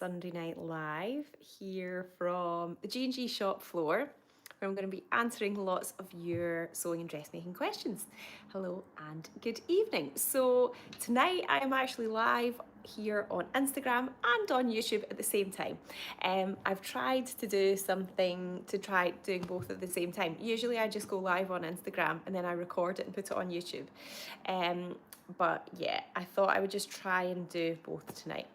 Sunday Night Live here from the G&G shop floor, where I'm going to be answering lots of your sewing and dressmaking questions. Hello and good evening. So tonight I am actually live here on Instagram and on YouTube at the same time. I've tried to do something to try doing both at the same time. Usually I just go live on Instagram and then I record it and put it on YouTube. But yeah, I thought I would just try and do both tonight.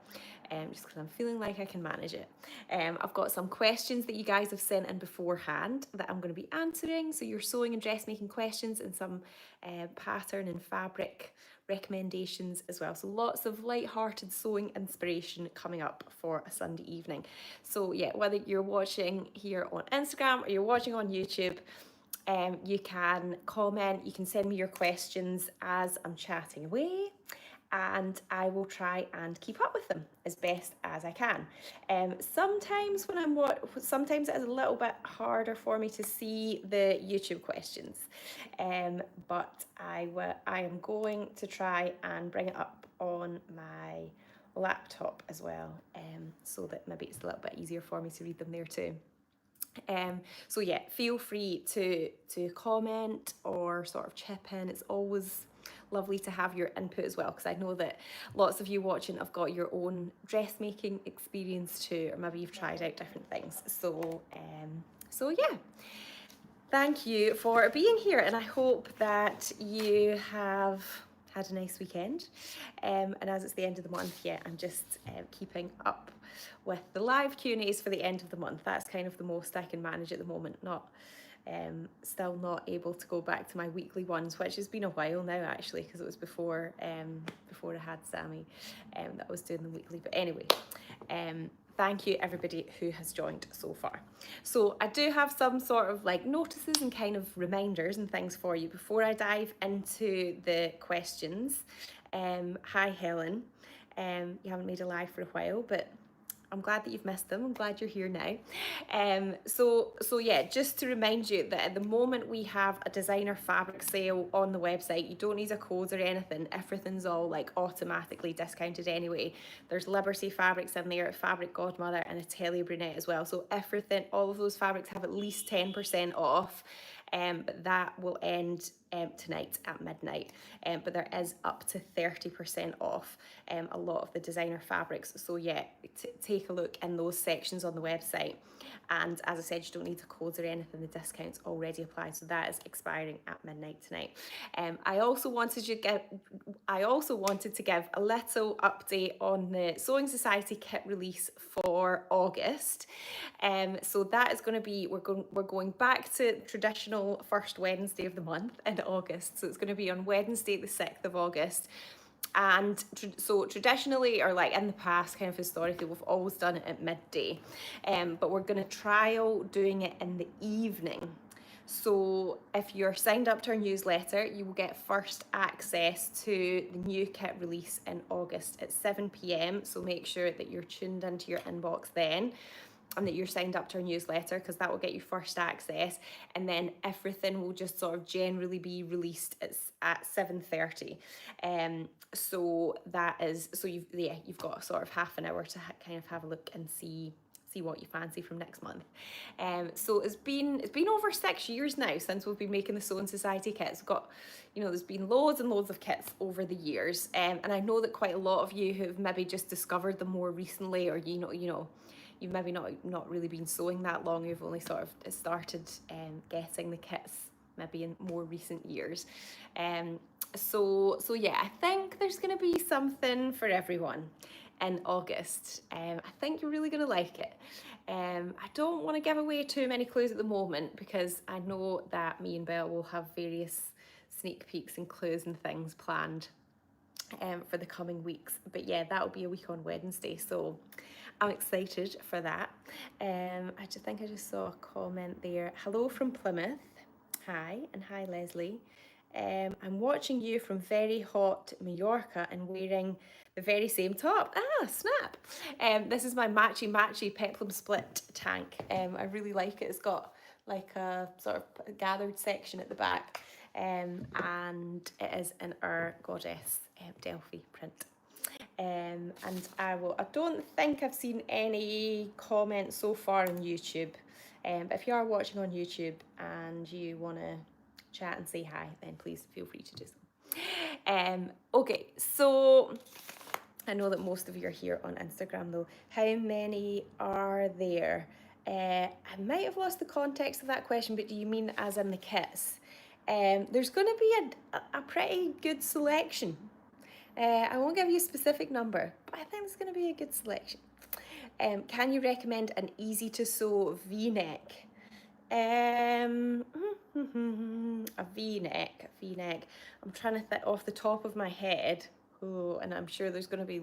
Just because I'm feeling like I can manage it. I've got some questions that you guys have sent in beforehand that I'm going to be answering. So your sewing and dressmaking questions and some pattern and fabric recommendations as well. So lots of light-hearted sewing inspiration coming up for a Sunday evening. So yeah, whether you're watching here on Instagram or you're watching on YouTube, you can comment, you can send me your questions as I'm chatting away, and I will try and keep up with them as best as I can. Sometimes sometimes it is a little bit harder for me to see the YouTube questions, but I am going to try and bring it up on my laptop as well, so that maybe it's a little bit easier for me to read them there too. So yeah, feel free to comment or sort of chip in. It's always lovely to have your input as well, because I know that lots of you watching have got your own dressmaking experience too, or maybe you've tried out different things. So yeah, thank you for being here, and I hope that you have had a nice weekend. And as it's the end of the month, yeah, I'm just keeping up with the live Q&As for the end of the month. That's kind of the most I can manage at the moment. Still not able to go back to my weekly ones, which has been a while now actually, because it was before I had Sammy that I was doing them weekly. But anyway, thank you everybody who has joined so far. So I do have some sort of like notices and kind of reminders and things for you before I dive into the questions. Hi Helen, you haven't made a live for a while, but I'm glad that you've missed them. I'm glad you're here now. So yeah, just to remind you that at the moment we have a designer fabric sale on the website. You don't need a code or anything. Everything's all like automatically discounted anyway. There's Liberty fabrics in there, Fabric Godmother and Atelier Brunette as well. So everything, all of those fabrics have at least 10% off. But that will end tonight at midnight. But there is up to 30% off a lot of the designer fabrics. So yeah, take a look in those sections on the website. And as I said, you don't need a code or anything. The discount's already applied, so that is expiring at midnight tonight. I also wanted to give a little update on the Sewing Society kit release for August. So that is going to be, we're going back to traditional first Wednesday of the month in August. So it's going to be on Wednesday the 6th of August. And so traditionally, or like in the past, kind of historically, we've always done it at midday. But we're going to trial doing it in the evening. So if you're signed up to our newsletter, you will get first access to the new kit release in August at 7 p.m. So make sure that you're tuned into your inbox then, and that you're signed up to our newsletter, because that will get you first access, and then everything will just sort of generally be released at 7:30. So that is, so you've got sort of half an hour to kind of have a look and see what you fancy from next month. So it's been over 6 years now since we've been making the Sewing Society kits. We've got, there's been loads and loads of kits over the years, and I know that quite a lot of you who've maybe just discovered them more recently, or you've maybe not really been sewing that long. You've only sort of started getting the kits maybe in more recent years. So yeah, I think there's going to be something for everyone in August. I think you're really going to like it. I don't want to give away too many clues at the moment, because I know that me and Belle will have various sneak peeks and clues and things planned for the coming weeks. But yeah, that'll be a week on Wednesday, so I'm excited for that. I think I just saw a comment there. Hello from Plymouth. Hi, and hi Leslie. I'm watching you from very hot Mallorca and wearing the very same top. Ah, snap. This is my Matchy Matchy Peplum Split Tank. I really like it. It's got like a sort of gathered section at the back, and it is in our goddess Delphi print. And I don't think I've seen any comments so far on YouTube. But if you are watching on YouTube and you want to chat and say hi, then please feel free to do so. Okay, so I know that most of you are here on Instagram though. How many are there? I might have lost the context of that question, but do you mean as in the kits? There's going to be a pretty good selection. I won't give you a specific number, but I think it's going to be a good selection. Can you recommend an easy to sew V-neck? A V-neck. I'm trying to think off the top of my head. Oh, and I'm sure there's going to be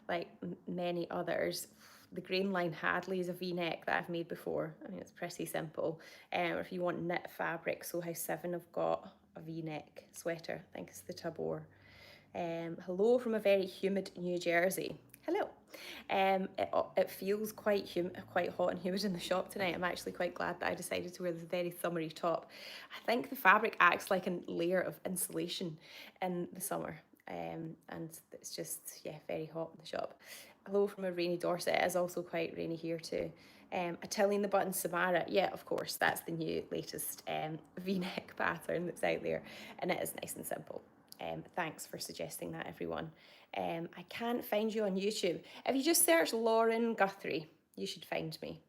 like many others. The Grainline Hadley is a V-neck that I've made before. I mean, it's pretty simple. If you want knit fabric, Sew House 7 have got a V-neck sweater. I think it's the Tabor. Hello from a very humid New Jersey. Hello. It feels quite hot and humid in the shop tonight. I'm actually quite glad that I decided to wear this very summery top. I think the fabric acts like a layer of insulation in the summer. And it's just, yeah, very hot in the shop. Hello from a rainy Dorset. It is also quite rainy here too. Atelier the Button Samara. Yeah, of course, that's the new latest V-neck pattern that's out there. And it is nice and simple. Thanks for suggesting that, everyone. I can't find you on YouTube. If you just search Lauren Guthrie, you should find me.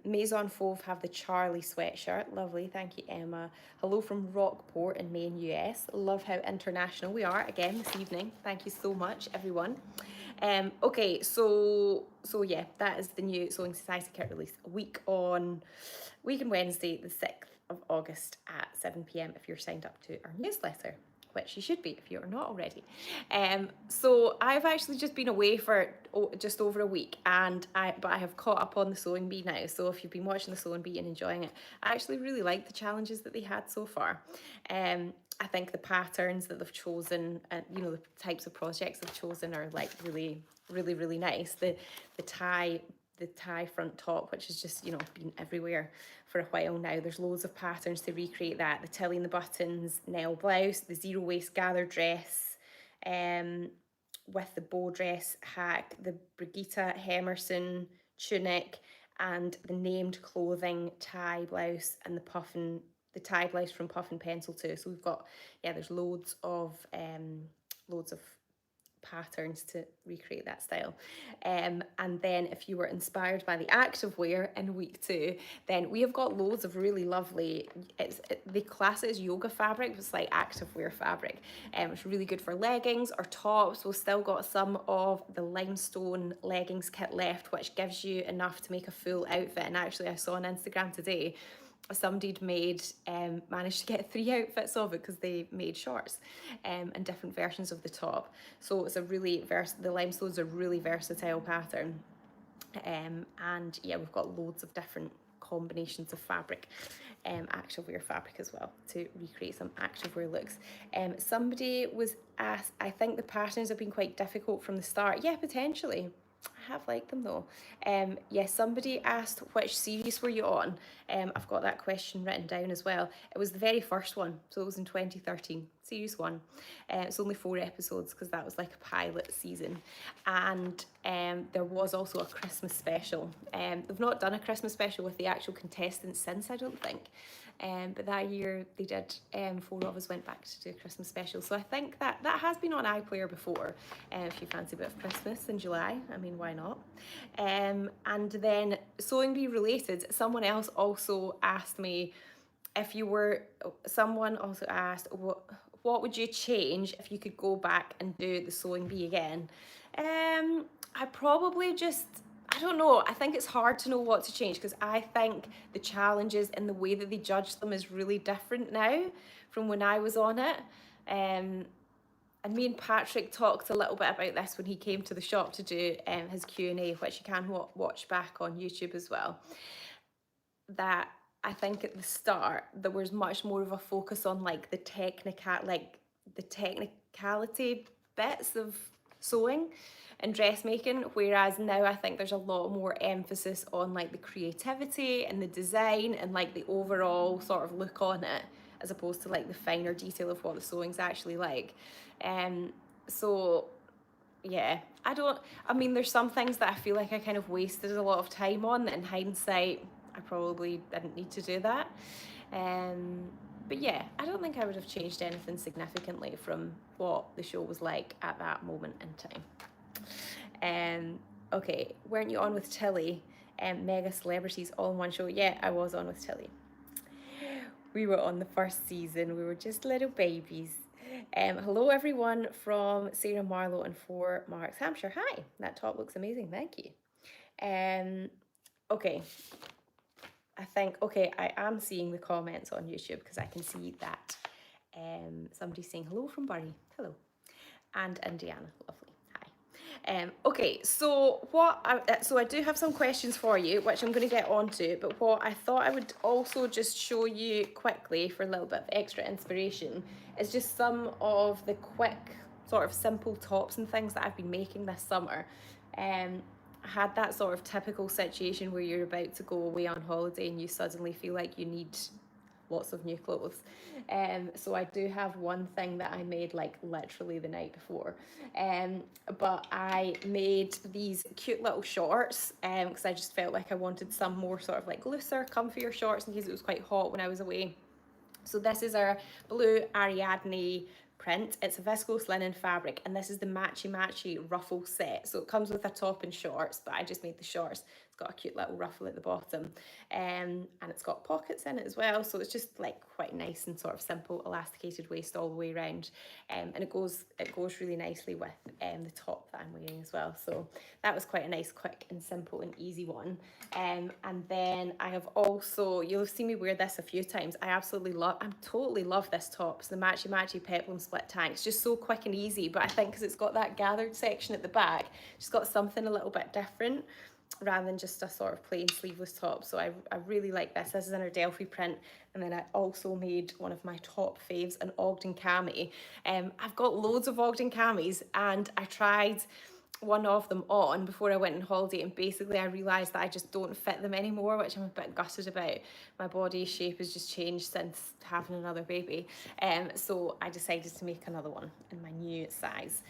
Maison Fauve have the Charlie sweatshirt. Lovely, thank you, Emma. Hello from Rockport in Maine, US. Love how international we are again this evening. Thank you so much, everyone. Okay, so yeah, that is the new Sewing Society kit release. A week on Wednesday, the 6th of August at 7 p.m. if you're signed up to our newsletter, which you should be if you're not already. So I've actually just been away for just over a week, but I have caught up on the Sewing Bee now. So if you've been watching the Sewing Bee and enjoying it, I actually really like the challenges that they had so far. I think the patterns that they've chosen, and the types of projects they've chosen are like really, really, really nice. The tie front top, which has just been everywhere for a while now. There's loads of patterns to recreate that. The tilly and the buttons Nell blouse, the zero waist gather dress, with the bow dress hack, the Brigitte Emerson tunic, and the named clothing tie blouse, and the tie blouse from Puff and Pencil too. So we've got, there's loads of patterns to recreate that style. And then if you were inspired by the activewear in week 2, then we have got loads of really lovely, they class it as yoga fabric, but it's like activewear fabric. It's really good for leggings or tops. We've still got some of the limestone leggings kit left, which gives you enough to make a full outfit. And actually I saw on Instagram today somebody'd managed to get 3 outfits of it because they made shorts and different versions of the top. So it's a really the limestone's a really versatile pattern. And yeah, we've got loads of different combinations of fabric, activewear fabric as well, to recreate some activewear looks. Somebody was asked, I think the patterns have been quite difficult from the start. Yeah, potentially. I have liked them though. Yes, somebody asked which series were you on. I've got that question written down as well. It was the very first one, so it was in 2013, series 1. It's only 4 episodes because that was like a pilot season. And there was also a Christmas special. They've not done a Christmas special with the actual contestants since, I don't think. But that year they did, 4 of us went back to do a Christmas special. So I think that has been on iPlayer before. If you fancy a bit of Christmas in July, I mean, why not? And then Sewing Bee related, someone else also asked me someone also asked, what would you change if you could go back and do the Sewing Bee again? I probably I don't know. I think it's hard to know what to change because I think the challenges and the way that they judge them is really different now from when I was on it. And me and Patrick talked a little bit about this when he came to the shop to do his Q&A, which you can watch back on YouTube as well. That I think at the start there was much more of a focus on like the technicality bits of sewing and dressmaking, whereas now I think there's a lot more emphasis on like the creativity and the design and like the overall sort of look on it, as opposed to like the finer detail of what the sewing's actually like. So yeah, I mean, there's some things that I feel like I kind of wasted a lot of time on that in hindsight, I probably didn't need to do that. But yeah, I don't think I would have changed anything significantly from what the show was like at that moment in time. Okay, weren't you on with Tilly? Mega celebrities all in one show. Yeah, I was on with Tilly. We were on the first season. We were just little babies. Hello everyone from Sarah Marlowe in Fort Marks, Hampshire. Hi, that top looks amazing. Thank you. Okay, I am seeing the comments on YouTube because I can see that somebody's saying hello from Bury. Hello. And Indiana. Lovely. Hi. Okay, so I do have some questions for you, which I'm going to get onto, but what I thought I would also just show you quickly for a little bit of extra inspiration is just some of the quick, sort of simple tops and things that I've been making this summer. I had that sort of typical situation where you're about to go away on holiday and you suddenly feel like you need lots of new clothes. So I do have one thing that I made like literally the night before. But I made these cute little shorts because I just felt like I wanted some more sort of like looser, comfier shorts in case it was quite hot when I was away. So this is our blue Ariadne print. It's a viscose linen fabric, and this is the Matchy Matchy ruffle set. So it comes with a top and shorts, but I just made the shorts. It's got a cute little ruffle at the bottom, and it's got pockets in it as well. So it's just like quite nice and sort of simple elasticated waist all the way around, and it goes really nicely with the top that I'm wearing as well. So that was quite a nice, quick and simple and easy one. And then I have also, you'll have seen me wear this a few times. I totally love this top. It's the Matchy Matchy Peplum Split Tank. It's just so quick and easy, but I think because it's got that gathered section at the back, it's got something a little bit different rather than just a sort of plain sleeveless top. So I really like this. This is in our Delphi print. And then I also made one of my top faves, an Ogden cami. I've got loads of Ogden camis, and I tried one of them on before I went on holiday, and basically I realised that I just don't fit them anymore, which I'm a bit gutted about. My body shape has just changed since having another baby, so I decided to make another one in my new size.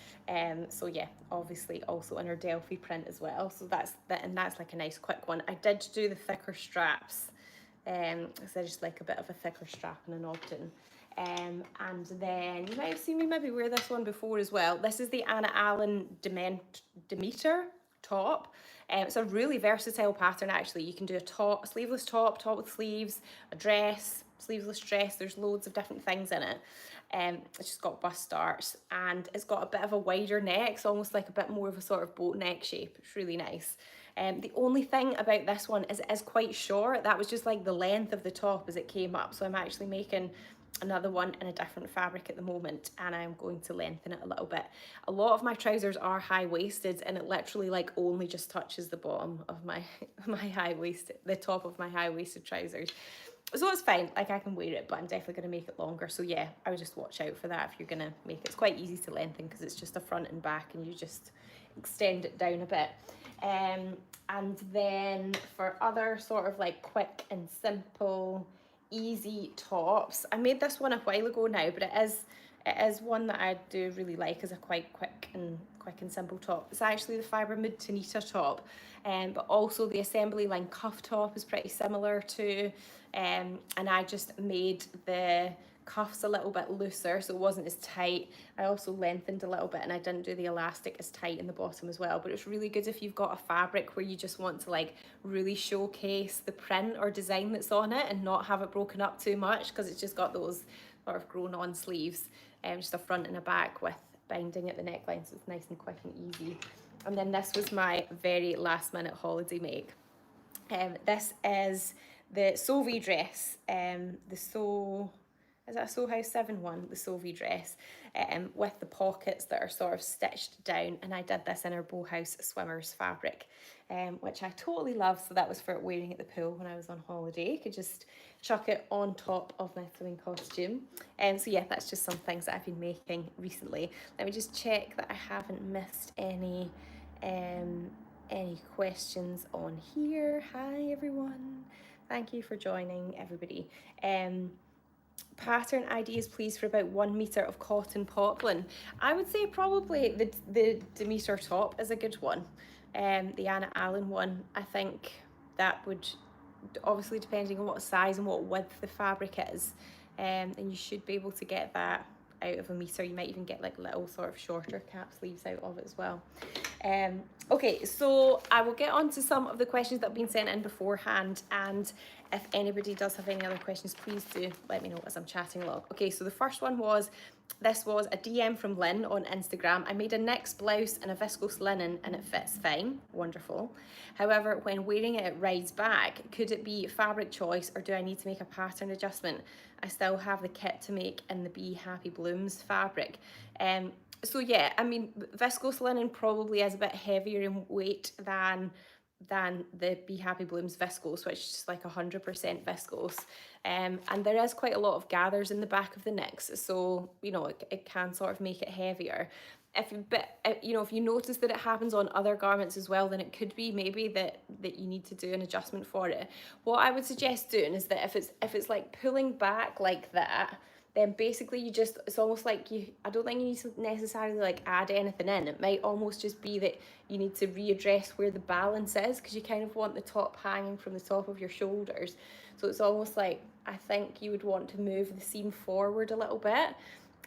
So yeah, obviously also in our Delphi print as well, so that's like a nice quick one. I did do the thicker straps because I just like a bit of a thicker strap and an Ogden. And then you might have seen me maybe wear this one before as well. This is the Anna Allen Demeter top. It's a really versatile pattern actually. You can do a sleeveless top with sleeves, a dress, sleeveless dress. There's loads of different things in it. It's just got bust darts, and it's got a bit of a wider neck, so almost like a bit more of a sort of boat neck shape. It's really nice. The only thing about this one is it is quite short. That was just like the length of the top as it came up. So I'm actually making another one in a different fabric at the moment, and I'm going to lengthen it a little bit. A lot of my trousers are high-waisted, and it literally like only just touches the bottom of my the top of my high-waisted trousers. So it's fine, like I can wear it, but I'm definitely going to make it longer. So yeah, I would just watch out for that if you're going to make it. It's quite easy to lengthen because it's just a front and back, and you just extend it down a bit. And then for other sort of like quick and simple, easy tops, I made this one a while ago now, but it is one that I do really like as a quite quick and simple top. It's actually the Fibre Mid Tanita top, but also the assembly line cuff top is pretty similar to, and I just made the cuffs a little bit looser so it wasn't as tight. I also lengthened a little bit, and I didn't do the elastic as tight in the bottom as well. But it's really good if you've got a fabric where you just want to like really showcase the print or design that's on it and not have it broken up too much, because it's just got those sort of grown on sleeves, just a front and a back with binding at the neckline, so it's nice and quick and easy. And then this was my very last minute holiday make. This is the Sovi dress, is that a Sew House 7-1, the Sovi dress, with the pockets that are sort of stitched down, and I did this in our Bow House Swimmers fabric, which I totally love. So that was for wearing at the pool when I was on holiday. I could just chuck it on top of my swimming costume. So yeah, that's just some things that I've been making recently. Let me just check that I haven't missed any questions on here. Hi everyone, thank you for joining, everybody. pattern ideas please for about 1 meter of cotton poplin. I would say probably the Demeter top is a good one. The Anna Allen one, I think that would, obviously depending on what size and what width the fabric is, then you should be able to get that out of 1 meter. You might even get like little sort of shorter cap sleeves out of it as well. Okay, so I will get on to some of the questions that have been sent in beforehand, and if anybody does have any other questions, please do let me know as I'm chatting along. Okay, so the first one was, this was a DM from Lynn on Instagram. I made a Vnecks blouse in a viscose linen and it fits fine. Wonderful. However, when wearing it, it rides back. Could it be fabric choice or do I need to make a pattern adjustment? I still have the kit to make in the Be Happy Blooms fabric. So yeah, I mean, viscose linen probably is a bit heavier in weight than the Be Happy Blooms viscose, which is like 100% viscose. And there is quite a lot of gathers in the back of the Vnecks, so you know it can sort of make it heavier. If you notice that it happens on other garments as well, then it could be maybe that you need to do an adjustment for it. What I would suggest doing is that if it's like pulling back like that, then basically it's almost like I don't think you need to necessarily like add anything in. It might almost just be that you need to readdress where the balance is, because you kind of want the top hanging from the top of your shoulders. So it's almost like, I think you would want to move the seam forward a little bit.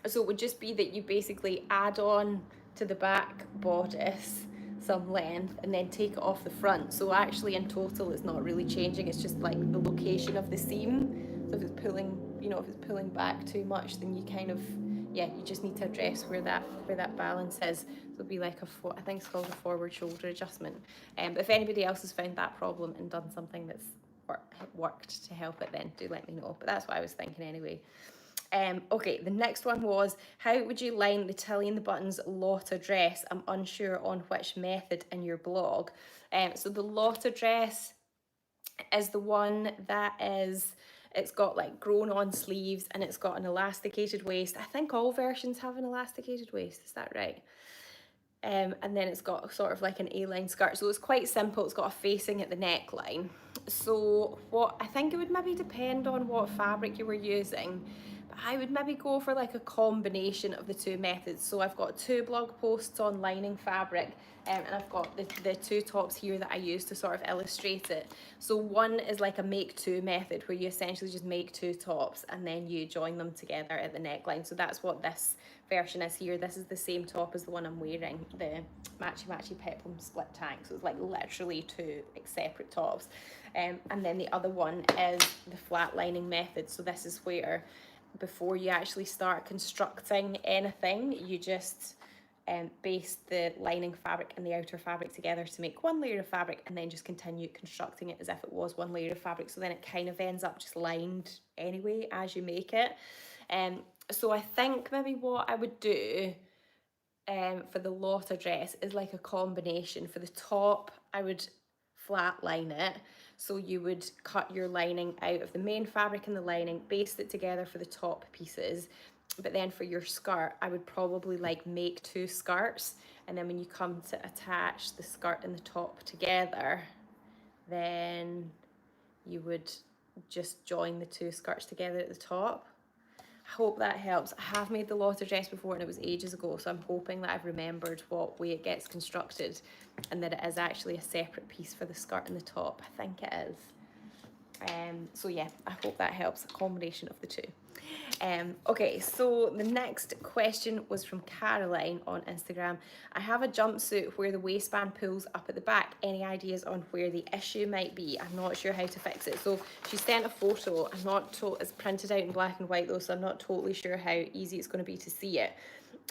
So it would just be that you basically add on to the back bodice some length and then take it off the front. So actually in total it's not really changing, it's just like the location of the seam. So if it's pulling back too much, then you kind of, you just need to address where that balance is. So it'll be like I think it's called a forward shoulder adjustment. But if anybody else has found that problem and done something that's worked to help it, then do let me know. But that's what I was thinking anyway. Okay, the next one was, how would you line the Tilly and the Buttons Lotta dress? I'm unsure on which method in your blog. So the Lotta dress is the one that it's got like grown on sleeves and it's got an elasticated waist. I think all versions have an elasticated waist, is that right? And then it's got sort of like an A-line skirt, so it's quite simple. It's got a facing at the neckline. So what I think, it would maybe depend on what fabric you were using, but I would maybe go for like a combination of the two methods. So I've got 2 blog posts on lining fabric, and I've got the 2 tops here that I use to sort of illustrate it. So one is like a make 2 method, where you essentially just make 2 tops and then you join them together at the neckline. So that's what this version is here. This is the same top as the one I'm wearing, the Matchy Matchy Peplum Split Tank. So it's like literally 2 separate tops. And then the other one is the flat lining method. So this is where, before you actually start constructing anything, you just baste the lining fabric and the outer fabric together to make 1 layer of fabric, and then just continue constructing it as if it was 1 layer of fabric. So then it kind of ends up just lined anyway as you make it. So I think maybe what I would do for the Lotta dress is like a combination. For the top, I would flat line it. So you would cut your lining out of the main fabric and the lining, baste it together for the top pieces. But then for your skirt, I would probably like make 2 skirts. And then when you come to attach the skirt and the top together, then you would just join the 2 skirts together at the top. I hope that helps. I have made the Lotta dress before and it was ages ago, so I'm hoping that I've remembered what way it gets constructed and that it is actually a separate piece for the skirt and the top. I think it is. So yeah, I hope that helps, a combination of the 2. Okay, so the next question was from Caroline on Instagram. I have a jumpsuit where the waistband pulls up at the back. Any ideas on where the issue might be? I'm not sure how to fix it. So she sent a photo. I'm not told, it's printed out in black and white though, so I'm not totally sure how easy it's going to be to see it.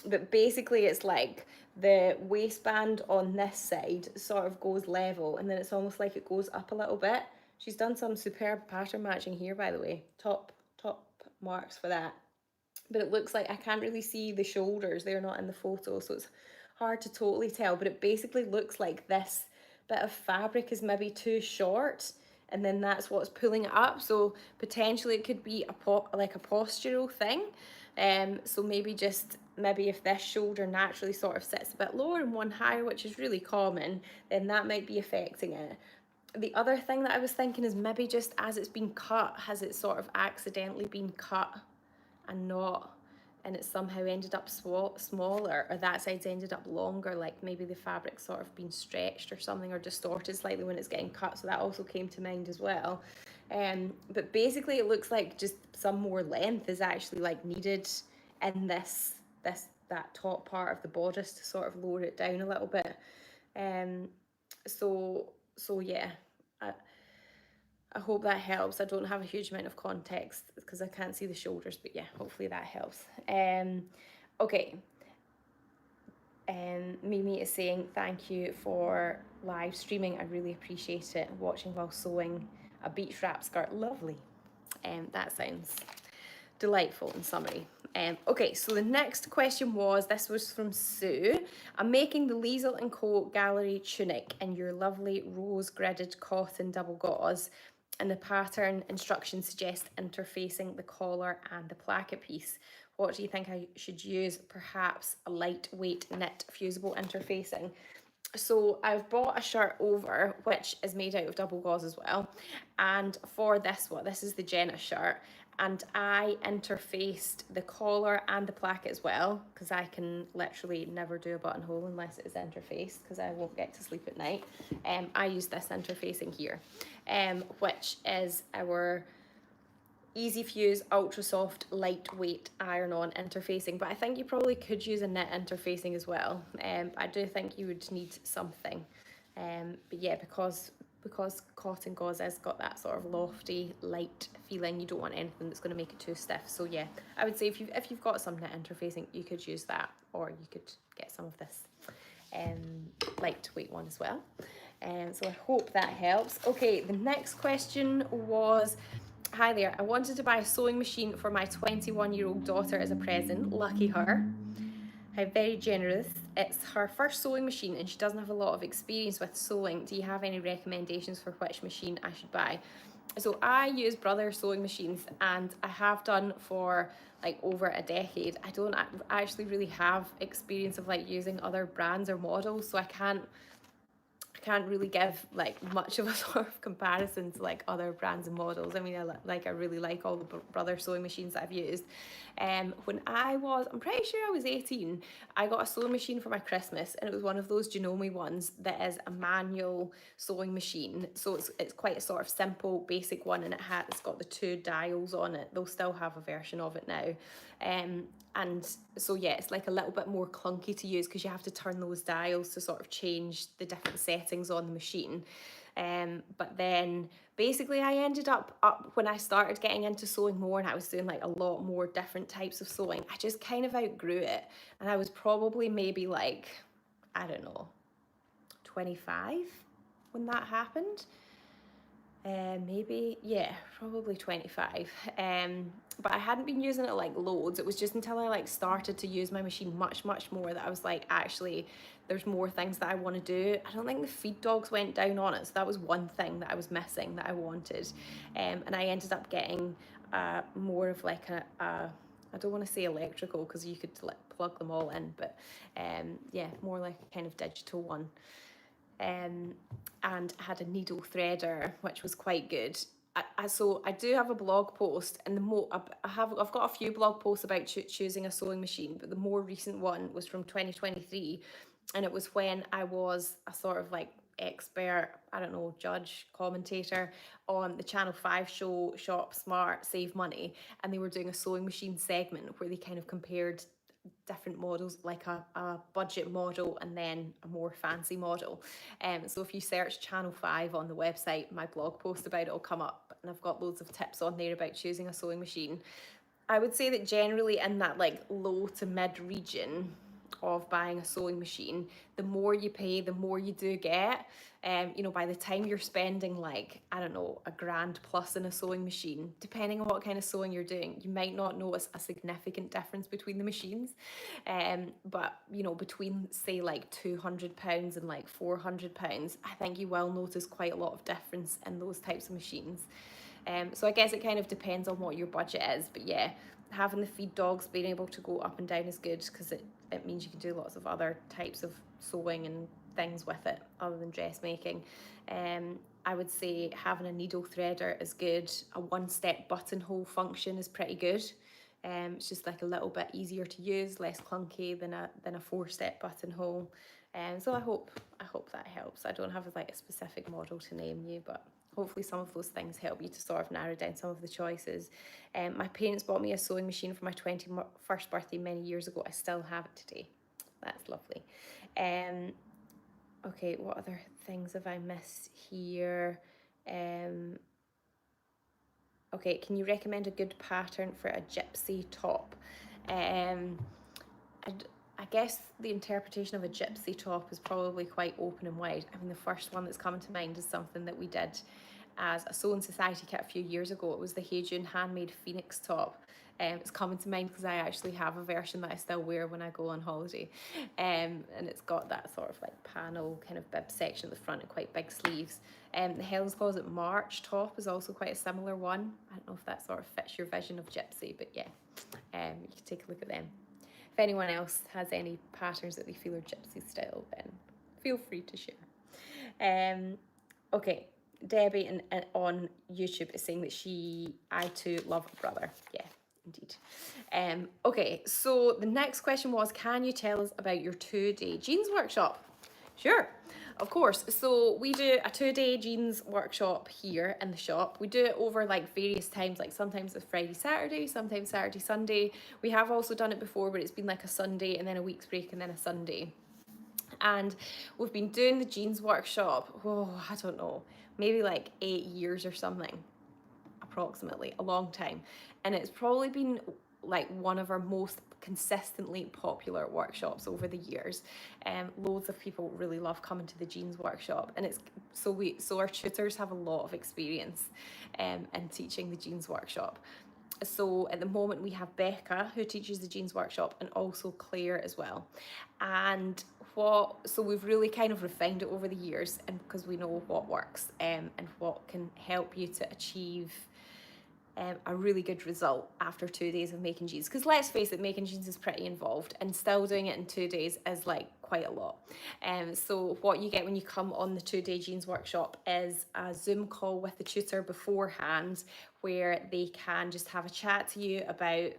But basically it's like the waistband on this side sort of goes level, and then it's almost like it goes up a little bit. She's done some superb pattern matching here, by the way. Top marks for that. But it looks like I can't really see the shoulders. They're not in the photo, so it's hard to totally tell. But it basically looks like this bit of fabric is maybe too short, and then that's what's pulling it up. So potentially it could be like a postural thing. So maybe if this shoulder naturally sort of sits a bit lower and one higher, which is really common, then that might be affecting it. The other thing that I was thinking is maybe just as it's been cut, has it sort of accidentally been cut and it's somehow ended up smaller, or that side's ended up longer, like maybe the fabric's sort of been stretched or something, or distorted slightly when it's getting cut. So that also came to mind as well. But basically it looks like just some more length is actually like needed in that top part of the bodice to sort of lower it down a little bit. So yeah, I hope that helps. I don't have a huge amount of context because I can't see the shoulders, but yeah, hopefully that helps. Okay. Mimi is saying thank you for live streaming. I really appreciate it. Watching while sewing a beach wrap skirt, lovely. That sounds delightful in summary. Okay, so the next question this was from Sue. I'm making the Liesel & Co. gallery tunic in your lovely rose gridded cotton double gauze, and the pattern instructions suggest interfacing the collar and the placket piece. What do you think I should use? Perhaps a lightweight knit fusible interfacing. So I've bought a shirt over which is made out of double gauze as well, and for this one, this is the Jenna shirt, and I interfaced the collar and the placket as well, because I can literally never do a buttonhole unless it is interfaced, because I won't get to sleep at night. I use this interfacing here, which is our Easy Fuse Ultra Soft Lightweight Iron-On interfacing, but I think you probably could use a knit interfacing as well. I do think you would need something, but yeah, because cotton gauze has got that sort of lofty, light feeling, you don't want anything that's going to make it too stiff. So yeah, I would say if you've got some knit interfacing, you could use that, or you could get some of this lightweight one as well. So I hope that helps. Okay, the next question was, hi there, I wanted to buy a sewing machine for my 21-year-old daughter as a present. Lucky her. How very generous. It's her first sewing machine and she doesn't have a lot of experience with sewing. Do you have any recommendations for which machine I should buy? So I use Brother sewing machines, and I have done for like over a decade. I don't actually really have experience of like using other brands or models, so I can't really give like much of a sort of comparison to like other brands and models. I mean, I really like all the Brother sewing machines that I've used. When I'm pretty sure I was 18, I got a sewing machine for my Christmas, and it was one of those Janome ones that is a manual sewing machine. So it's quite a sort of simple, basic one, and it's got the 2 dials on it. They'll still have a version of it now. And so yeah, it's like a little bit more clunky to use because you have to turn those dials to sort of change the different settings on the machine. But then basically I ended up when I started getting into sewing more and I was doing like a lot more different types of sewing, I just kind of outgrew it. And I was probably maybe like, I don't know, 25 when that happened. Maybe, yeah, probably 25. But I hadn't been using it like loads. It was just until I like started to use my machine much more that I was like, actually, there's more things that I want to do. I don't think the feed dogs went down on it, so that was one thing that I was missing that I wanted. And I ended up getting more of like I don't want to say electrical because you could like plug them all in, but yeah, more like a kind of digital one. And had a needle threader, which was quite good. So I do have a blog post, and I've got a few blog posts about choosing a sewing machine, but the more recent one was from 2023, and it was when I was a sort of like expert, I don't know, judge, commentator on the Channel 5 show Shop Smart, Save Money, and they were doing a sewing machine segment where they kind of compared different models, like a budget model and then a more fancy model. So if you search Channel 5 on the website, my blog post about it will come up, and I've got loads of tips on there about choosing a sewing machine. I would say that generally in that like low to mid region of buying a sewing machine, the more you pay, the more you do get. By the time you're spending like, I don't know, $1,000 plus in a sewing machine, depending on what kind of sewing you're doing, you might not notice a significant difference between the machines. But between say like £200 and like £400, I think you will notice quite a lot of difference in those types of machines. So I guess it kind of depends on what your budget is, but yeah, having the feed dogs, being able to go up and down is good because it means you can do lots of other types of sewing and things with it other than dressmaking. I would say having a needle threader is good. A one-step buttonhole function is pretty good. It's just like a little bit easier to use, less clunky than a four-step buttonhole. So I hope that helps. I don't have like a specific model to name you, but hopefully some of those things help you to sort of narrow down some of the choices. My parents bought me a sewing machine for my 21st birthday many years ago. I still have it today. That's lovely. Okay, what other things have I missed here? Okay, can you recommend a good pattern for a gypsy top? I guess the interpretation of a gypsy top is probably quite open and wide. I mean, the first one that's coming to mind is something that we did as a sewing society kit a few years ago. It was the Hey June handmade Vnecks top. It's coming to mind because I actually have a version that I still wear when I go on holiday. And it's got that sort of like panel kind of bib section at the front and quite big sleeves. The Helen's Closet March top is also quite a similar one. I don't know if that sort of fits your vision of gypsy, but yeah, you can take a look at them. If anyone else has any patterns that they feel are gypsy style, then feel free to share. Okay, Debbie on YouTube is saying that I too love a brother. Yeah, indeed. Okay, so the next question was, can you tell us about your 2-day jeans workshop? Sure, of course. So we do a 2-day jeans workshop here in the shop. We do it over like various times, like sometimes it's Friday, Saturday, sometimes Saturday, Sunday. We have also done it before where it's been like a Sunday and then a week's break and then a Sunday. And we've been doing the jeans workshop, I don't know, maybe like 8 years or something, approximately, a long time. And it's probably been like one of our most consistently popular workshops over the years. Loads of people really love coming to the jeans workshop, and it's so our tutors have a lot of experience in teaching the jeans workshop. So at the moment we have Becca who teaches the jeans workshop, and also Claire as well. And so we've really kind of refined it over the years, and because we know what works and what can help you to achieve a really good result after 2 days of making jeans. Because let's face it, making jeans is pretty involved, and still doing it in 2 days is like quite a lot. So what you get when you come on the 2-day jeans workshop is a Zoom call with the tutor beforehand, where they can just have a chat to you about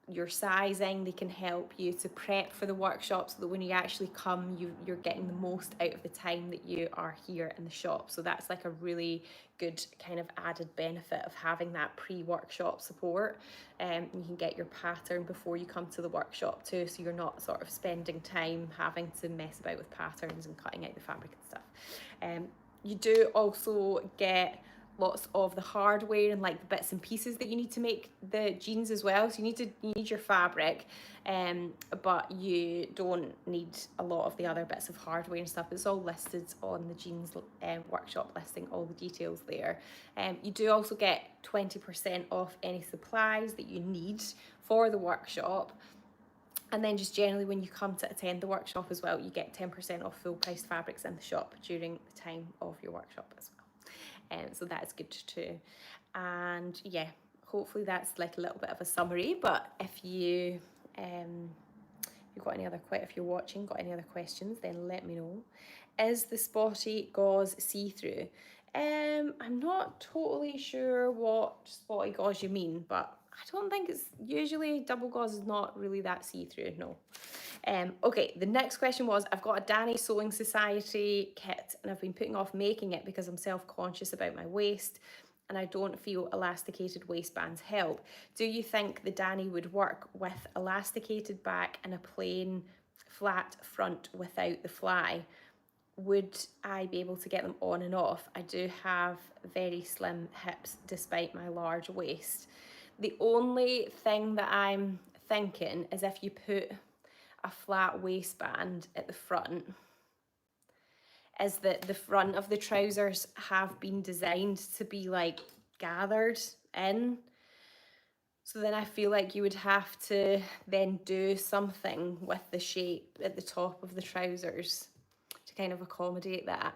your sizing. They can help you to prep for the workshop so that when you actually come, you're getting the most out of the time that you are here in the shop. So that's like a really good kind of added benefit of having that pre-workshop support. You can get your pattern before you come to the workshop too, so you're not sort of spending time having to mess about with patterns and cutting out the fabric and stuff. You do also get lots of the hardware and like the bits and pieces that you need to make the jeans as well. So you need your fabric, but you don't need a lot of the other bits of hardware and stuff. It's all listed on the jeans workshop listing, all the details there. You do also get 20% off any supplies that you need for the workshop. And then just generally when you come to attend the workshop as well, you get 10% off full price fabrics in the shop during the time of your workshop as well. So that's good too. And yeah, hopefully that's like a little bit of a summary. But if you've got any other if you're watching, got any other questions, then let me know. Is the spotty gauze see-through? I'm not totally sure what spotty gauze you mean, but I don't think it's usually double gauze is not really that see-through, no. Okay, the next question was, I've got a Danny Sewing Society kit and I've been putting off making it because I'm self-conscious about my waist and I don't feel elasticated waistbands help. Do you think the Danny would work with elasticated back and a plain flat front without the fly? Would I be able to get them on and off? I do have very slim hips despite my large waist. The only thing that I'm thinking is if you put a flat waistband at the front, is that the front of the trousers have been designed to be like gathered in. So then I feel like you would have to then do something with the shape at the top of the trousers to kind of accommodate that.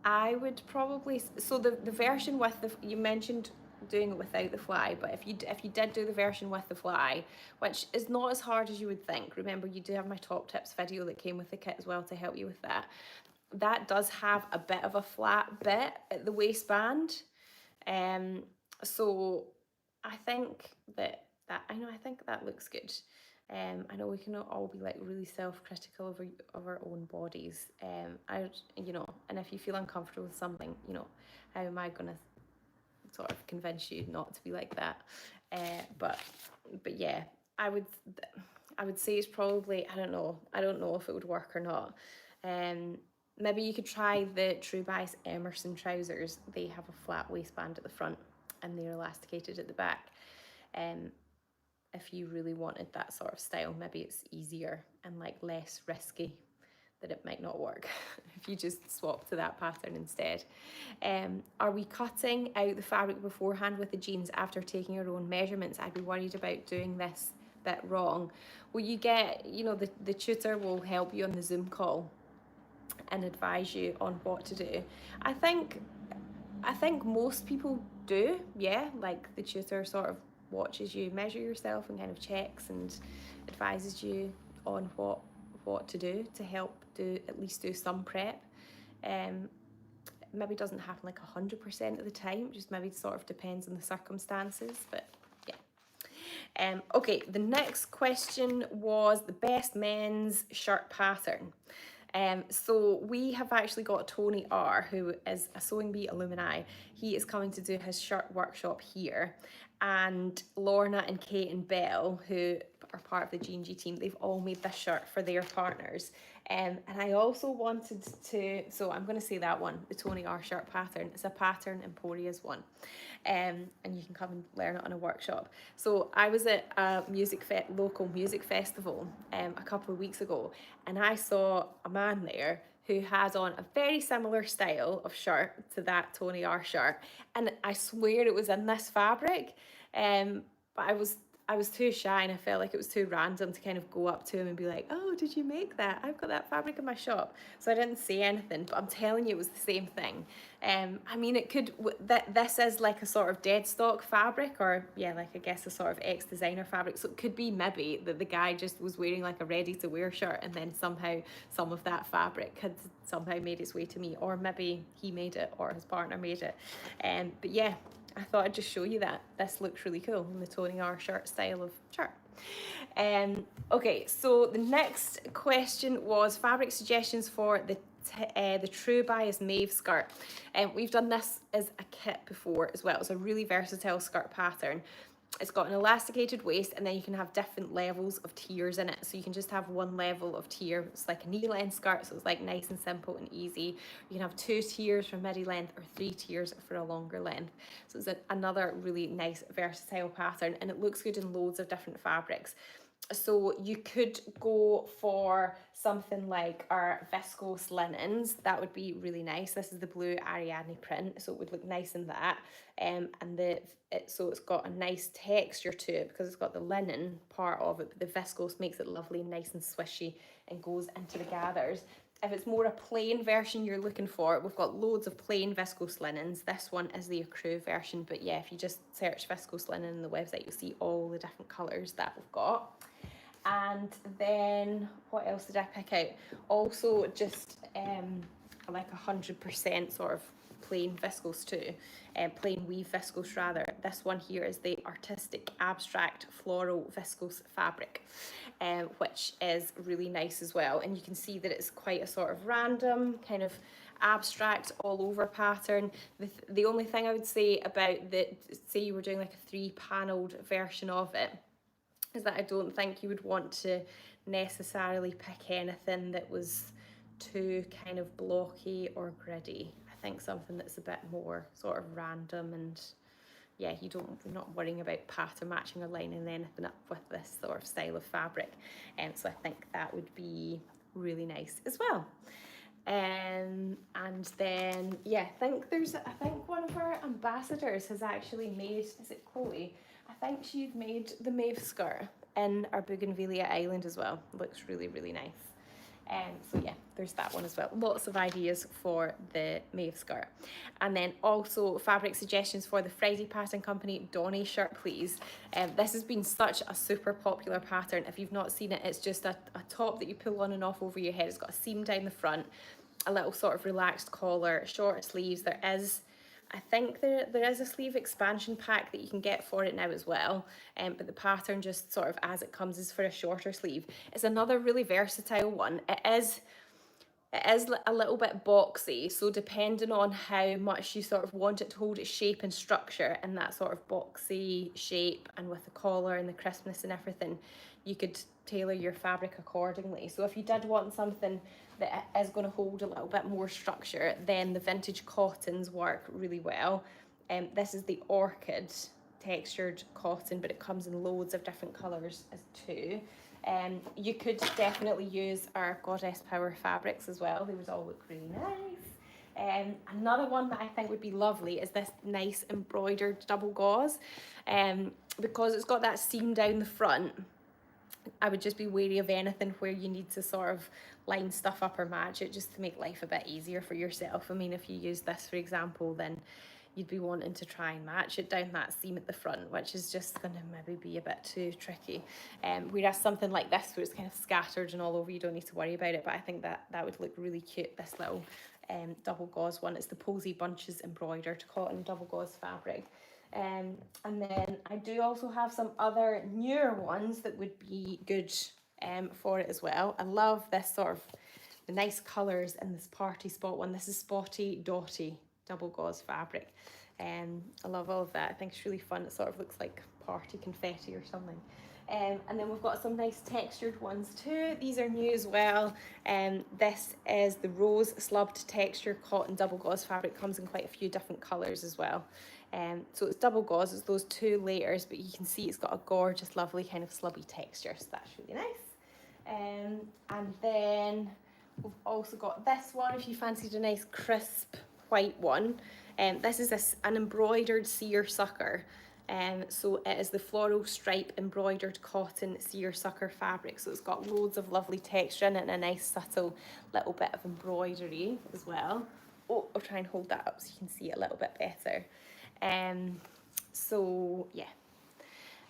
I would probably, so the version with you mentioned doing it without the fly, but if you did do the version with the fly, which is not as hard as you would think, remember you do have my top tips video that came with the kit as well to help you with that. That does have a bit of a flat bit at the waistband, so I think I think that looks good. I know we can all be like really self-critical of our own bodies. And if you feel uncomfortable with something, how am I gonna sort of convince you not to be like that? But yeah, I would say it's probably, I don't know if it would work or not. Maybe you could try the True Bias Emerson trousers. They have a flat waistband at the front and they're elasticated at the back. If you really wanted that sort of style, maybe it's easier and like less risky that it might not work if you just swap to that pattern instead. Are we cutting out the fabric beforehand with the jeans after taking our own measurements? I'd be worried about doing this bit wrong. Well, you get, the tutor will help you on the Zoom call and advise you on what to do. I think most people do, yeah, like the tutor sort of watches you measure yourself and kind of checks and advises you on what to do to help at least do some prep. Maybe doesn't happen like 100% of the time, just maybe sort of depends on the circumstances, but yeah. Okay, the next question was the best men's shirt pattern. So we have actually got Tony R, who is a Sewing Bee alumni. He is coming to do his shirt workshop here. And Lorna and Kate and Belle, who are part of the G&G team, they've all made this shirt for their partners. And I also wanted to, so I'm going to say that one, the Tony R shirt pattern. It's a pattern Emporia's one. And you can come and learn it on a workshop. So I was at a local music festival a couple of weeks ago, and I saw a man there who has on a very similar style of shirt to that Tony R shirt, and I swear it was in this fabric, but I was too shy and I felt like it was too random to kind of go up to him and be like, oh, did you make that? I've got that fabric in my shop. So I didn't say anything, but I'm telling you it was the same thing. I mean, it could, this is like a sort of dead stock fabric, or yeah, like I guess a sort of ex-designer fabric. So it could be maybe that the guy just was wearing like a ready to wear shirt and then somehow some of that fabric had somehow made its way to me, or maybe he made it or his partner made it. But yeah, I thought I'd just show you that. This looks really cool in the Tony R shirt style of shirt. Okay, so the next question was fabric suggestions for the True Bias Mauve skirt. We've done this as a kit before as well. It's a really versatile skirt pattern. It's got an elasticated waist, and then you can have different levels of tiers in it. So you can just have one level of tier. It's like a knee length skirt, so it's like nice and simple and easy. You can have 2 tiers for midi length or 3 tiers for a longer length. So it's another really nice versatile pattern, and it looks good in loads of different fabrics. So you could go for something like our viscose linens. That would be really nice. This is the blue Ariadne print, so it would look nice in that. So it's got a nice texture to it because it's got the linen part of it, but the viscose makes it lovely, nice and swishy, and goes into the gathers. If it's more a plain version you're looking for, we've got loads of plain viscose linens. This one is the accrue version, but yeah, if you just search viscose linen on the website, you'll see all the different colours that we've got. And then what else did I pick out? Also just like 100% sort of plain viscose too, plain weave viscose rather. This one here is the Artistic Abstract Floral Viscose Fabric, which is really nice as well. And you can see that it's quite a sort of random kind of abstract all over pattern. The only thing I would say about say you were doing like a 3-paneled version of it, is that I don't think you would want to necessarily pick anything that was too kind of blocky or gritty. I think something that's a bit more sort of random, and yeah, you're not worrying about pattern matching or lining anything up with this sort of style of fabric. So I think that would be really nice as well. And then yeah, I think one of our ambassadors has actually made, is it Chloe? I think she's made the mauve skirt in our Bougainvillea island as well. Looks really, really nice. So yeah, there's that one as well. Lots of ideas for the Maeve skirt. And then also fabric suggestions for the Friday Pattern Company Donny shirt, please. This has been such a super popular pattern. If you've not seen it, it's just a top that you pull on and off over your head. It's got a seam down the front, a little sort of relaxed collar, short sleeves. There is, I think there is a sleeve expansion pack that you can get for it now as well, but the pattern just sort of as it comes is for a shorter sleeve. It's another really versatile one. It is a little bit boxy, so depending on how much you sort of want it to hold its shape and structure in that sort of boxy shape, and with the collar and the crispness and everything, you could tailor your fabric accordingly. So if you did want something that is going to hold a little bit more structure, then the vintage cottons work really well. This is the orchid textured cotton, but it comes in loads of different colours as too. You could definitely use our Goddess Power fabrics as well. They would all look really nice. Another one that I think would be lovely is this nice embroidered double gauze. Because it's got that seam down the front, I would just be wary of anything where you need to sort of line stuff up or match it, just to make life a bit easier for yourself. I mean, if you use this, for example, then you'd be wanting to try and match it down that seam at the front, which is just going to maybe be a bit too tricky. Whereas something like this, where it's kind of scattered and all over, you don't need to worry about it. But I think that would look really cute, this little double gauze one. It's the Posy Bunches embroidered cotton double gauze fabric. And then I do also have some other newer ones that would be good for it as well. I love this sort of the nice colours in this party spot one. This is Spotty Dotty double gauze fabric. I love all of that. I think it's really fun. It sort of looks like party confetti or something. And then we've got some nice textured ones too. These are new as well. This is the Rose Slubbed Texture Cotton Double Gauze fabric. Comes in quite a few different colours as well. So it's double gauze, it's those two layers, but you can see it's got a gorgeous, lovely kind of slubby texture, so that's really nice. And then we've also got this one, if you fancied a nice crisp white one. This is an embroidered seersucker. So it is the floral stripe embroidered cotton seersucker fabric. So it's got loads of lovely texture in it and a nice subtle little bit of embroidery as well. Oh, I'll try and hold that up so you can see it a little bit better. So yeah.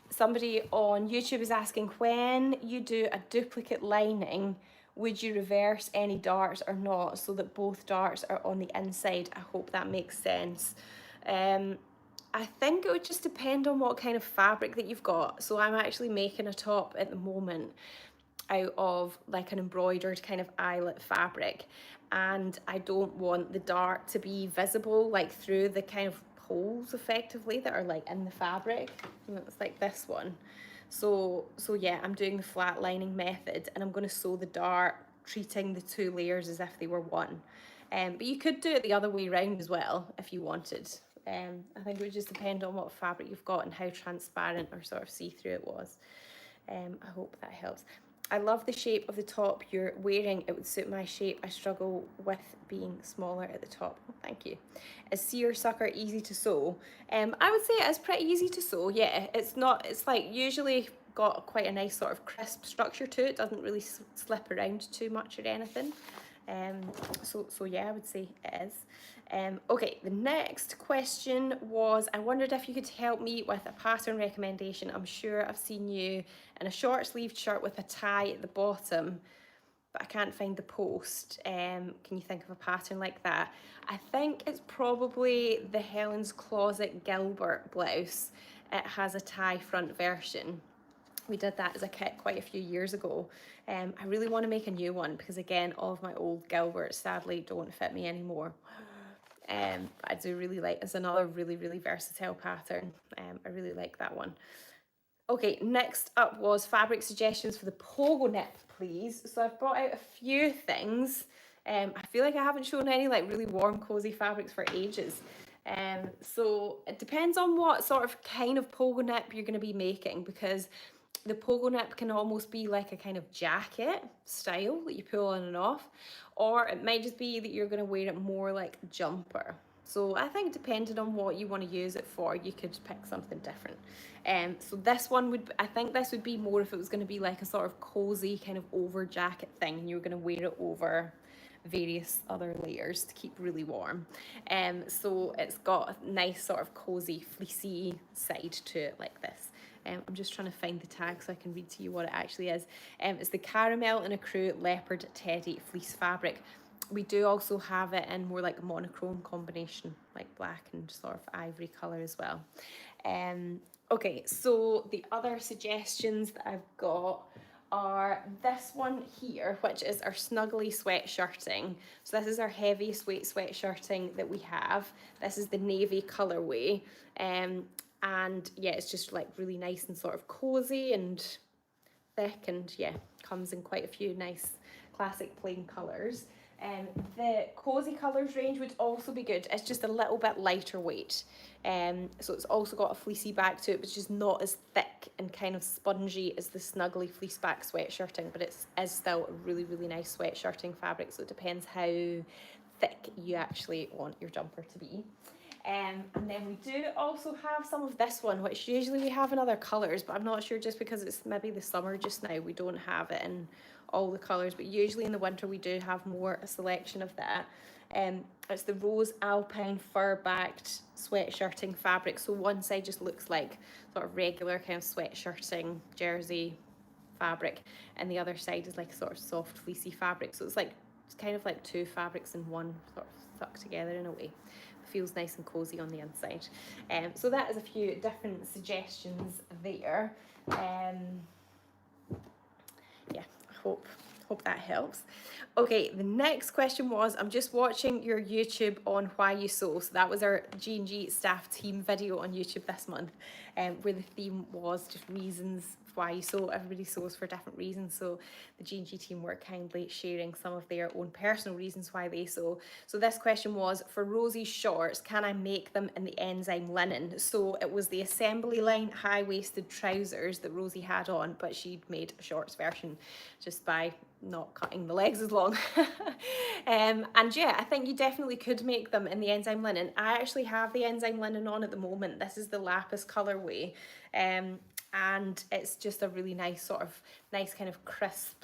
Somebody on YouTube is asking, when you do a duplicate lining, would you reverse any darts or not, so that both darts are on the inside? I hope that makes sense. I think it would just depend on what kind of fabric that you've got. So I'm actually making a top at the moment out of like an embroidered kind of eyelet fabric, and I don't want the dart to be visible like through the kind of holes effectively that are like in the fabric. It's like this one. So yeah, I'm doing the flat lining method, and I'm going to sew the dart treating the two layers as if they were one. But you could do it the other way around as well if you wanted. I think it would just depend on what fabric you've got and how transparent or sort of see-through it was. I hope that helps. I love the shape of the top you're wearing. It would suit my shape. I struggle with being smaller at the top. Oh, thank you. Is seersucker easy to sew? I would say it is pretty easy to sew. Yeah, it's like usually got quite a nice sort of crisp structure to it. It doesn't really slip around too much or anything. So yeah, I would say it is. Okay, the next question was, I wondered if you could help me with a pattern recommendation. I'm sure I've seen you in a short sleeved shirt with a tie at the bottom, but I can't find the post. Can you think of a pattern like that? I think it's probably the Helen's Closet Gilbert blouse. It has a tie front version. We did that as a kit quite a few years ago. I really want to make a new one because, again, all of my old Gilberts sadly don't fit me anymore. I do really like, it's another really, really versatile pattern. I really like that one. Okay, next up was fabric suggestions for the pogo nip, please. So I've brought out a few things. I feel like I haven't shown any like really warm, cozy fabrics for ages. So it depends on what sort of kind of pogo nip you're going to be making, because the pogo nip can almost be like a kind of jacket style that you pull on and off, or it might just be that you're going to wear it more like a jumper. So I think depending on what you want to use it for, you could pick something different. So this one would, I think this would be more if it was going to be like a sort of cozy kind of over jacket thing and you were going to wear it over various other layers to keep really warm. So it's got a nice sort of cozy fleecy side to it like this. I'm just trying to find the tag so I can read to you what it actually is. It's the caramel and ecru leopard teddy fleece fabric. We do also have it in more like a monochrome combination, like black and sort of ivory colour as well. Okay, so the other suggestions that I've got are this one here, which is our snuggly sweatshirting. So this is our heaviest weight sweatshirting that we have. This is the navy colourway. And yeah, it's just like really nice and sort of cozy and thick, and yeah, comes in quite a few nice classic plain colours. The cozy colours range would also be good. It's just a little bit lighter weight. So it's also got a fleecy back to it, which is not as thick and kind of spongy as the snuggly fleece back sweatshirting, but it is still a really, really nice sweatshirting fabric. So it depends how thick you actually want your jumper to be. And then we do also have some of this one, which usually we have in other colours, but I'm not sure, just because it's maybe the summer just now, we don't have it in all the colours, but usually in the winter we do have more a selection of that. It's the rose alpine fur backed sweatshirting fabric. So one side just looks like sort of regular kind of sweatshirting jersey fabric, and the other side is like sort of soft fleecy fabric. So it's kind of like two fabrics in one, sort of stuck together in a way. Feels nice and cozy on the inside. So that is a few different suggestions there. Yeah, I hope that helps. Okay, the next question was, I'm just watching your YouTube on why you sew. So that was our G&G staff team video on YouTube this month, where the theme was just reasons why you sew. Everybody sews for different reasons. So the G&G team were kindly sharing some of their own personal reasons why they sew. So this question was, for Rosie's shorts, can I make them in the enzyme linen? So it was the assembly line high-waisted trousers that Rosie had on, but she'd made a shorts version just by not cutting the legs as long. And yeah, I think you definitely could make them in the enzyme linen. I actually have the enzyme linen on at the moment. This is the Lapis colourway, and it's just a really nice nice kind of crisp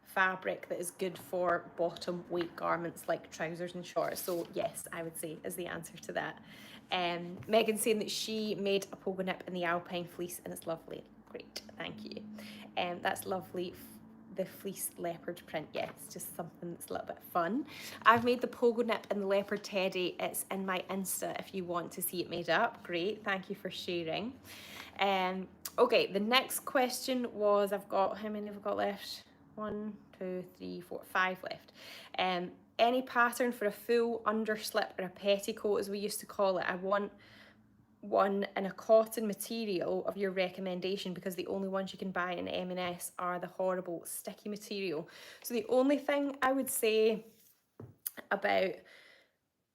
fabric that is good for bottom weight garments like trousers and shorts. So yes, I would say is the answer to that. Megan's saying that she made a pogo nip in the alpine fleece and it's lovely. Great, thank you. That's lovely. The fleece leopard print, yeah, it's just something that's a little bit fun. I've made the pogo nip in the leopard teddy. It's in my Insta if you want to see it made up. Great, thank you for sharing. Okay, the next question was, I've got, how many have I got left? 1, 2, 3, 4, 5 left. Any pattern for a full underslip or a petticoat, as we used to call it. I want one in a cotton material of your recommendation, because the only ones you can buy in M&S are the horrible sticky material. So the only thing I would say about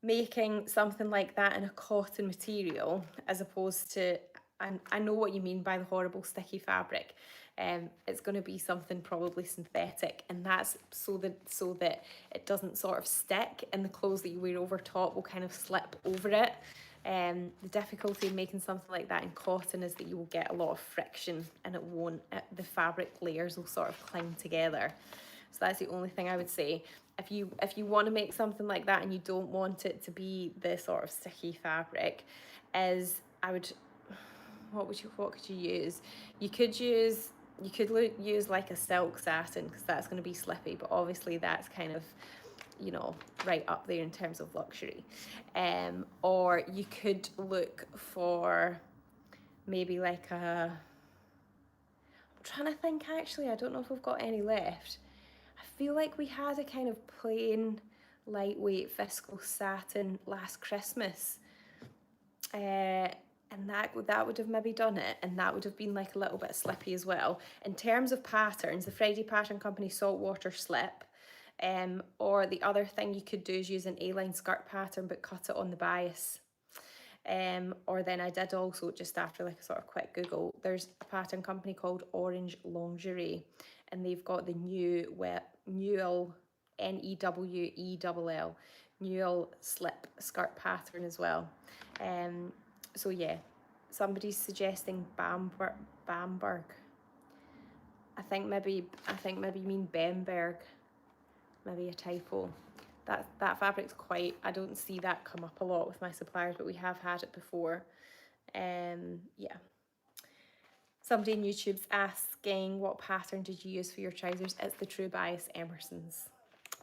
making something like that in a cotton material, as opposed to, and I know what you mean by the horrible sticky fabric, it's going to be something probably synthetic, and that's so that it doesn't sort of stick, and the clothes that you wear over top will kind of slip over it. The difficulty in making something like that in cotton is that you will get a lot of friction, and it won't, the fabric layers will sort of cling together. So that's the only thing I would say. If you want to make something like that and you don't want it to be the sort of sticky fabric, what could you use? You could use like a silk satin, because that's going to be slippy, but obviously that's kind of, you know, right up there in terms of luxury. Or you could look for maybe like I'm trying to think actually, I don't know if we've got any left. I feel like we had a kind of plain lightweight viscose satin last Christmas, and that would have maybe done it, and that would have been like a little bit slippy as well. In terms of patterns, the Friday Pattern Company saltwater slip, or the other thing you could do is use an A-line skirt pattern but cut it on the bias. Or then I did also, just after like a sort of quick Google, there's a pattern company called Orange Lingerie, and they've got the new Newell Newell, Newell slip skirt pattern as well. So yeah, somebody's suggesting Bamberg. I think maybe you mean Bamberg. Maybe a typo. That fabric's quite, I don't see that come up a lot with my suppliers, but we have had it before. Yeah. Somebody in YouTube's asking, what pattern did you use for your trousers? It's the True Bias Emersons.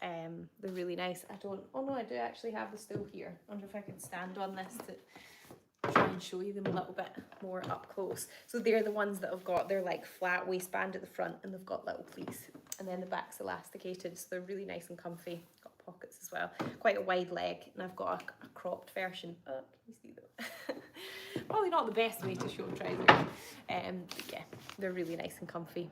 They're really nice. Oh no, I do actually have the still here. I wonder if I can stand on this to try and show you them a little bit more up close. So they're the ones that have got, they're like flat waistband at the front and they've got little pleats. And then the back's elasticated, so they're really nice and comfy. Got pockets as well. Quite a wide leg, and I've got a cropped version. Oh, can you see that? Probably not the best way to show trousers. But yeah, they're really nice and comfy.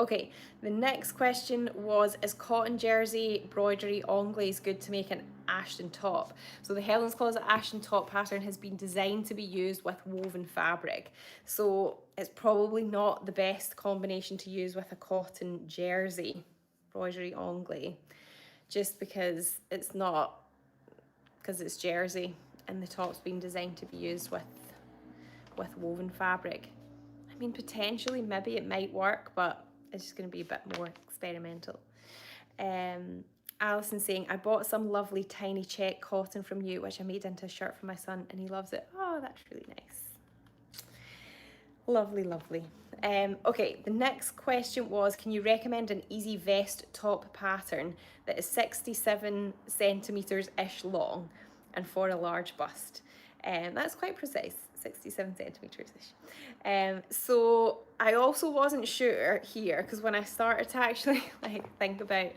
Okay, the next question was, is cotton jersey broidery anglaise good to make an Ashton top? So the Helen's Closet Ashton top pattern has been designed to be used with woven fabric. So it's probably not the best combination to use with a cotton jersey broidery anglaise, just because it's not, because it's jersey and the top's been designed to be used with woven fabric. I mean, potentially, maybe it might work, but it's just going to be a bit more experimental. Alison saying, I bought some lovely tiny check cotton from you, which I made into a shirt for my son, and he loves it. Oh, that's really nice. Lovely, lovely. Okay, the next question was, can you recommend an easy vest top pattern that is 67 centimetres-ish long and for a large bust? That's quite precise. 67 centimetres-ish. So I also wasn't sure here, because when I started to actually think about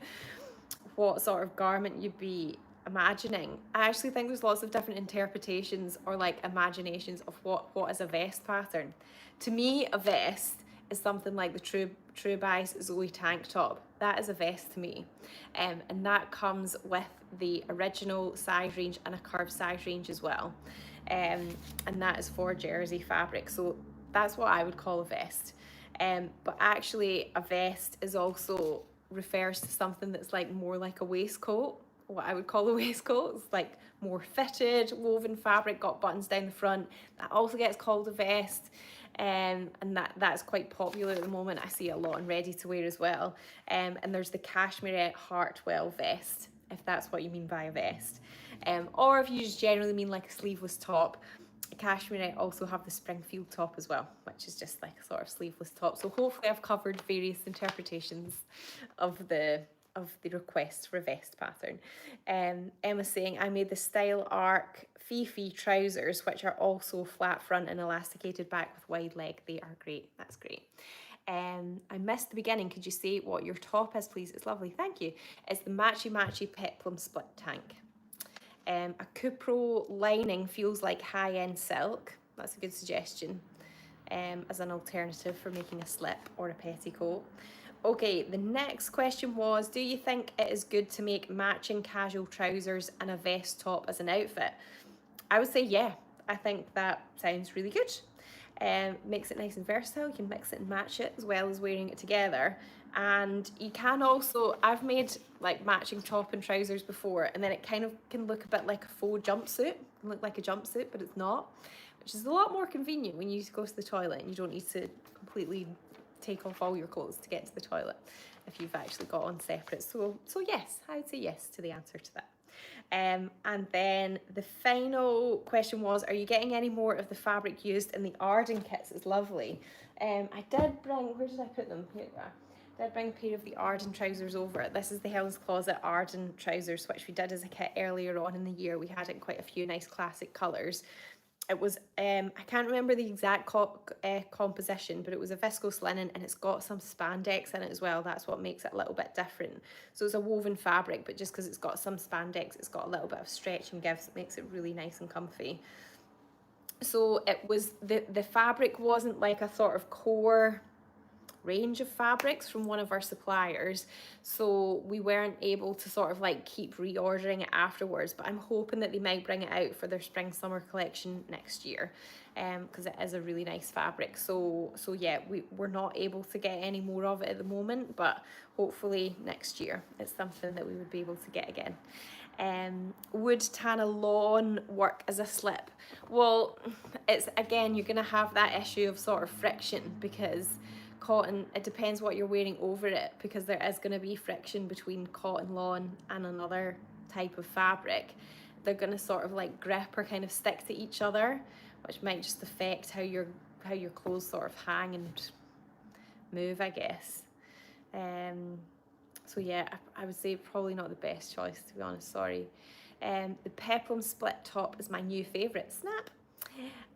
what sort of garment you'd be imagining, I actually think there's lots of different interpretations or imaginations of what is a vest pattern. To me, a vest is something like the True Bias Zoe tank top. That is a vest to me, and that comes with the original size range and a curved size range as well. And that is for jersey fabric, so that's what I would call a vest. But actually a vest is also refers to something that's more like a waistcoat, what I would call a waistcoat. It's more fitted, woven fabric, got buttons down the front. That also gets called a vest. And that's quite popular at the moment. I see it a lot in ready to wear as well. And there's the cashmere Hartwell vest, if that's what you mean by a vest. Or if you just generally mean a sleeveless top. Cashmere also have the Springfield top as well, which is just a sort of sleeveless top. So hopefully I've covered various interpretations of the request for a vest pattern. Emma's saying, I made the Style Arc Fifi trousers, which are also flat front and elasticated back with wide leg. They are great. That's great. I missed the beginning. Could you say what your top is, please? It's lovely. Thank you. It's the Matchy Matchy Peplum Split Tank. A Cupro lining feels like high-end silk. That's a good suggestion as an alternative for making a slip or a petticoat. Okay, the next question was, do you think it is good to make matching casual trousers and a vest top as an outfit? I would say yeah. I think that sounds really good. Makes it nice and versatile. You can mix it and match it as well as wearing it together. And you can also, I've made matching top and trousers before, and then it kind of can look a bit like a faux jumpsuit. It can look like a jumpsuit, but it's not, which is a lot more convenient when you go to the toilet and you don't need to completely take off all your clothes to get to the toilet if you've actually got on separate. So yes, I would say yes to the answer to that. And then the final question was, are you getting any more of the fabric used in the Arden kits? It's lovely. I did bring, where did I put them? Here they are. I did bring a pair of the Arden trousers over. This is the Helen's Closet Arden trousers, which we did as a kit earlier on in the year. We had it in quite a few nice classic colours. It was, I can't remember the exact composition, but it was a viscose linen and it's got some spandex in it as well. That's what makes it a little bit different. So it's a woven fabric, but just because it's got some spandex, it's got a little bit of stretch and gives, it makes it really nice and comfy. So it was, the fabric wasn't like a sort of core range of fabrics from one of our suppliers, so we weren't able to sort of like keep reordering it afterwards, but I'm hoping that they might bring it out for their spring summer collection next year, because it is a really nice fabric. So yeah, we're not able to get any more of it at the moment, but hopefully next year it's something that we would be able to get again. Would Tana lawn work as a slip? Well, it's again, you're gonna have that issue of sort of friction, because cotton, it depends what you're wearing over it, because there is going to be friction between cotton lawn and another type of fabric. They're going to sort of like grip or kind of stick to each other, which might just affect how your clothes sort of hang and move, I guess. So yeah, I would say probably not the best choice, to be honest, sorry. The Peplum Split top is my new favourite. Snap!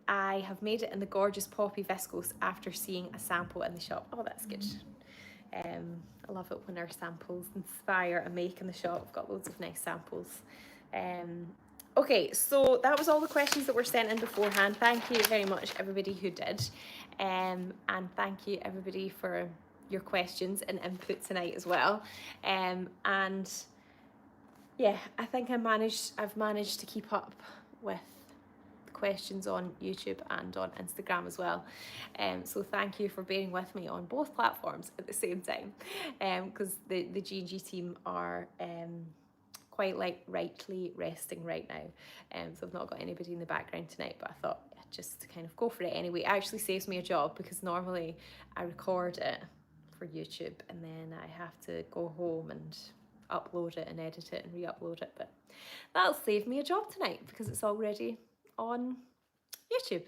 I have made it in the gorgeous poppy viscose after seeing a sample in the shop. Oh, that's good. I love it when our samples inspire a make in the shop. We've got loads of nice samples. Okay, so that was all the questions that were sent in beforehand. Thank you very much, everybody who did. And thank you, everybody, for your questions and input tonight as well. And yeah, I think I've managed to keep up with questions on YouTube and on Instagram as well. So thank you for bearing with me on both platforms at the same time, because the G&G team are quite like rightly resting right now. So I've not got anybody in the background tonight, but I thought just to kind of go for it anyway. It actually saves me a job, because normally I record it for YouTube and then I have to go home and upload it and edit it and re-upload it, but that'll save me a job tonight because it's already on YouTube.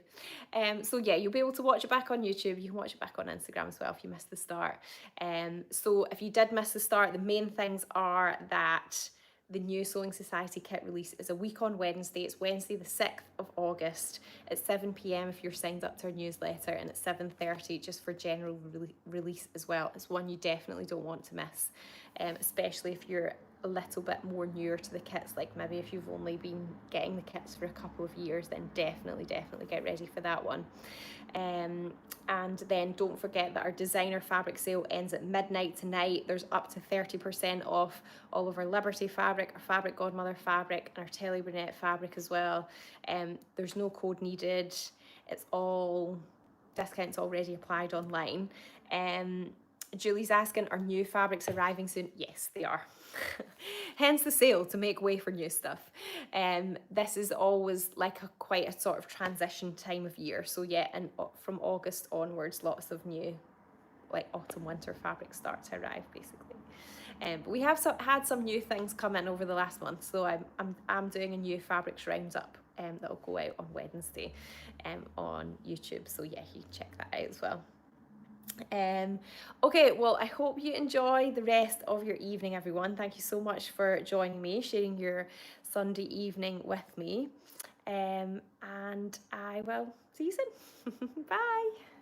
So yeah, you'll be able to watch it back on YouTube. You can watch it back on Instagram as well if you missed the start. So if you did miss the start, the main things are that the new Sewing Society kit release is a week on Wednesday. It's Wednesday the 6th of August at 7 p.m. if you're signed up to our newsletter, and at 7:30 just for general release as well. It's one you definitely don't want to miss, especially if you're a little bit more newer to the kits, like maybe if you've only been getting the kits for a couple of years, then definitely get ready for that one. And then don't forget that our designer fabric sale ends at midnight tonight. There's up to 30% off all of our Liberty fabric, our Fabric Godmother fabric, and our Telly Brunette fabric as well. There's no code needed. It's all discounts already applied online. Julie's asking, are new fabrics arriving soon? Yes, they are. Hence the sale, to make way for new stuff. This is always like quite a sort of transition time of year. So yeah, and from August onwards, lots of new like autumn winter fabrics start to arrive basically. But we have had some new things come in over the last month. So I'm doing a new fabrics roundup that'll go out on Wednesday on YouTube. So yeah, you can check that out as well. Okay, well, I hope you enjoy the rest of your evening, everyone. Thank you so much for joining me, sharing your Sunday evening with me, and I will see you soon. Bye.